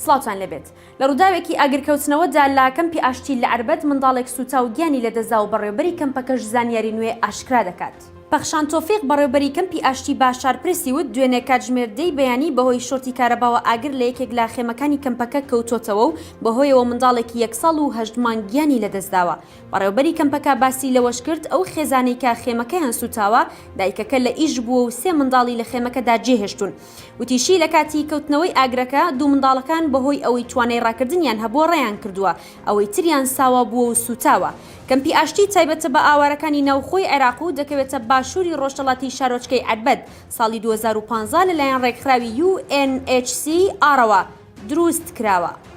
سڵاوتان لەبێت لە ڕووداوێکی ئاگرکەوتنەوەدا لا کەمپی ئاشتی لە عەربەد منداڵێک سوتا و گیانی لەدەزا و بەڕێوەبەری کەمپەکەش زانیاری نوێ ئاشکرا دەکات. پەخشان تۆفیق بەڕێوەبەری کەمپی ئاشتی باشار پرسی وت دوێنێ کاتژمێردەی بەیانی بەهۆی شۆرتی کارەباوە ئاگر لە یەکێک لا خێمەکانی کەمپەکە کەوتۆتەوە و بەهۆیەوە منداڵێکی 1 ساڵ و 8 مانگ گیانی لەدەستداوە. بەڕێوەبەری کەمپەکە باسی لەوەش کرد ئەو خێزانەی کە خێمەکەیان سوتاوە دایکەکە لە ئیش بووە و 3 منداڵی لە خێمەکەدا جێهێشتون. وتیشی لە کاتی کەوتنەوەی ئاگرەکە 2 منداڵەکان بەهۆی ئەوەی توانای ڕاکردنیان هەبووە ڕێیان کردووە، ئەوەی تریان ساوا بووە و سوتاوە. کەمپی ئاشتی تایبەتە بە ئاوارەکانی ناوخۆی عێراق و دەکەوێتە باشووری ڕۆژهەڵاتی شارۆچکەی عەربەد ساڵی 2015 لەلایەن ڕێکخراوی UNHCR ەوە دروست کراوە.